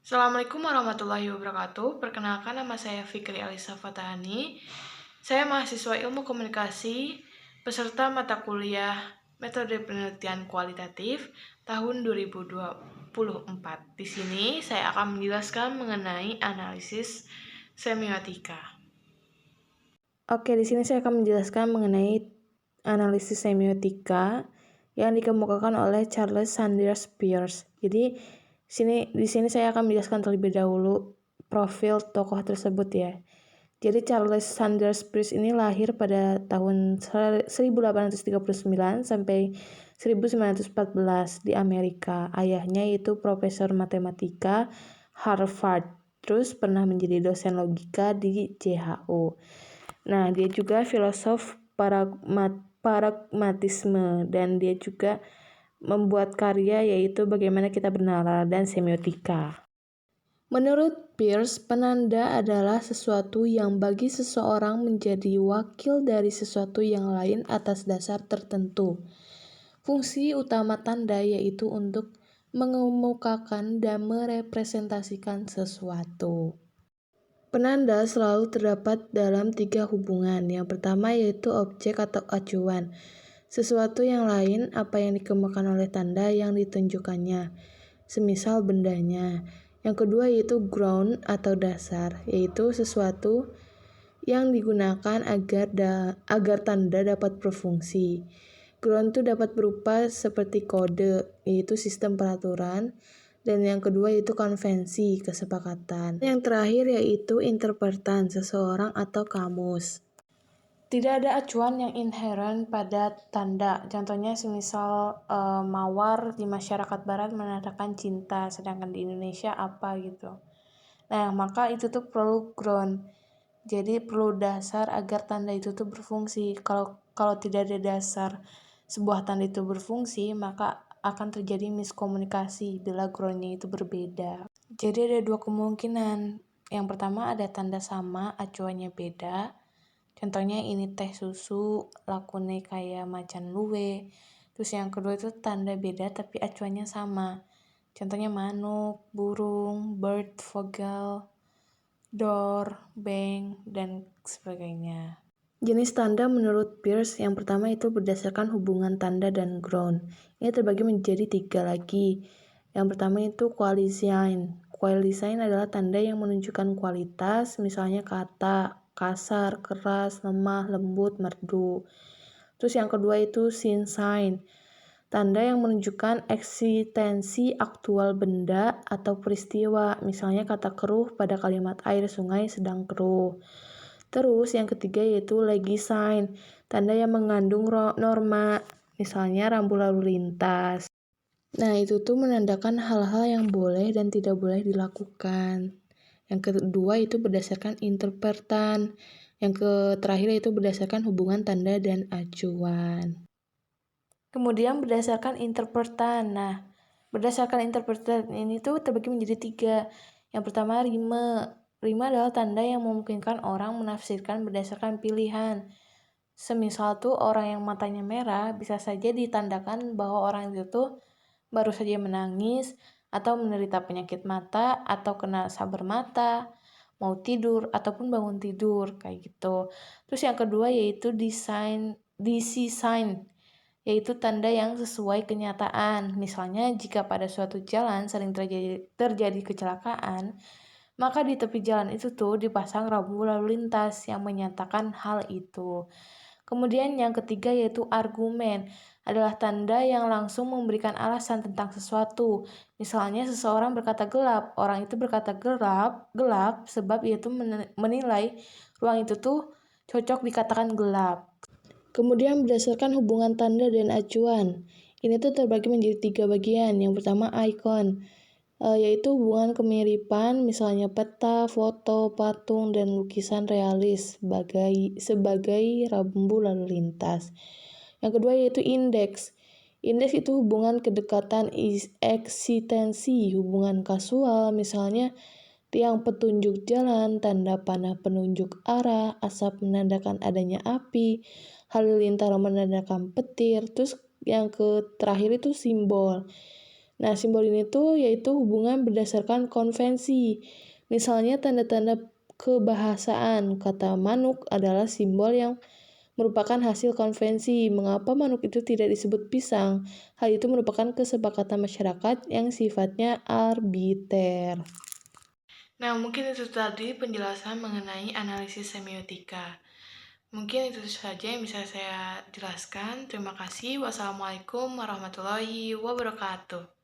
Assalamualaikum warahmatullahi wabarakatuh. Perkenalkan, nama saya Fikri Alisa Fatahani. Saya mahasiswa Ilmu Komunikasi, peserta mata kuliah Metode Penelitian Kualitatif tahun 2024. Di sini saya akan menjelaskan mengenai analisis semiotika. Oke, di sini saya akan menjelaskan mengenai analisis semiotika yang dikemukakan oleh Charles Sanders Peirce. Jadi di sini saya akan menjelaskan terlebih dahulu profil tokoh tersebut ya. Jadi Charles Sanders Peirce ini lahir pada tahun 1839 sampai 1914 di Amerika. Ayahnya itu profesor matematika Harvard. Terus pernah menjadi dosen logika di JHU. Nah, dia juga filosof pragmatisme dan dia juga membuat karya yaitu Bagaimana Kita Bernalar dan Semiotika. Menurut Peirce, penanda adalah sesuatu yang bagi seseorang menjadi wakil dari sesuatu yang lain atas dasar tertentu. Fungsi utama tanda yaitu untuk mengemukakan dan merepresentasikan sesuatu. Penanda selalu terdapat dalam 3 hubungan. Yang pertama yaitu objek atau acuan. Sesuatu yang lain apa yang dikemukakan oleh tanda yang ditunjukkannya, semisal bendanya. Yang kedua yaitu ground atau dasar, yaitu sesuatu yang digunakan agar tanda dapat berfungsi. Ground itu dapat berupa seperti kode, yaitu sistem peraturan, dan yang kedua yaitu konvensi, kesepakatan. Yang terakhir yaitu interpretan, seseorang atau kamus. Tidak ada acuan yang inheren pada tanda. Contohnya semisal mawar di masyarakat barat menandakan cinta, sedangkan di Indonesia apa gitu. Nah, maka itu tuh perlu ground. Jadi perlu dasar agar tanda itu tuh berfungsi. Kalau tidak ada dasar sebuah tanda itu berfungsi, maka akan terjadi miskomunikasi bila groundnya itu berbeda. Jadi ada 2 kemungkinan. Yang pertama ada tanda sama, acuannya beda. Contohnya ini teh susu, lakune kayak macan luwe. Terus yang kedua itu tanda beda tapi acuannya sama. Contohnya manuk, burung, bird, vogel, door, bank, dan sebagainya. Jenis tanda menurut Peirce yang pertama itu berdasarkan hubungan tanda dan ground. Ini terbagi menjadi 3 lagi. Yang pertama itu quasi-sign. Quasi-sign adalah tanda yang menunjukkan kualitas, misalnya kata, kasar, keras, lemah, lembut, merdu. Terus yang kedua itu sin sign. Tanda yang menunjukkan eksistensi aktual benda atau peristiwa, misalnya kata keruh pada kalimat air sungai sedang keruh. Terus yang ketiga yaitu legisign, tanda yang mengandung norma, misalnya rambu lalu lintas. Nah, itu tuh menandakan hal-hal yang boleh dan tidak boleh dilakukan. Yang kedua itu berdasarkan interpretan. Yang terakhir itu berdasarkan hubungan tanda dan acuan. Kemudian berdasarkan interpretan. Nah, berdasarkan interpretan ini tuh terbagi menjadi 3. Yang pertama rime. Rime adalah tanda yang memungkinkan orang menafsirkan berdasarkan pilihan. Semisal tuh orang yang matanya merah bisa saja ditandakan bahwa orang itu tuh baru saja menangis, atau menderita penyakit mata, atau kena saber mata, mau tidur, ataupun bangun tidur, kayak gitu. Terus yang kedua yaitu DC sign, yaitu tanda yang sesuai kenyataan. Misalnya jika pada suatu jalan sering terjadi kecelakaan, maka di tepi jalan itu tuh dipasang rambu lalu lintas yang menyatakan hal itu. Kemudian yang ketiga yaitu argumen, adalah tanda yang langsung memberikan alasan tentang sesuatu. Misalnya seseorang berkata gelap, orang itu berkata gelap sebab ia tuh menilai ruang itu tuh cocok dikatakan gelap. Kemudian berdasarkan hubungan tanda dan acuan, ini tuh terbagi menjadi 3 bagian. Yang pertama icon, yaitu hubungan kemiripan, misalnya peta, foto, patung, dan lukisan realis sebagai rambu lalu lintas. Yang kedua yaitu indeks. Indeks itu hubungan kedekatan eksistensi, hubungan kasual, misalnya tiang petunjuk jalan, tanda panah penunjuk arah, asap menandakan adanya api, halilintar menandakan petir. Terus yang terakhir itu simbol. Nah, simbol ini tuh yaitu hubungan berdasarkan konvensi. Misalnya tanda-tanda kebahasaan. Kata manuk adalah simbol yang merupakan hasil konvensi. Mengapa manuk itu tidak disebut pisang? Hal itu merupakan kesepakatan masyarakat yang sifatnya arbiter. Nah, mungkin itu tadi penjelasan mengenai analisis semiotika. Mungkin itu saja yang bisa saya jelaskan. Terima kasih. Wassalamualaikum warahmatullahi wabarakatuh.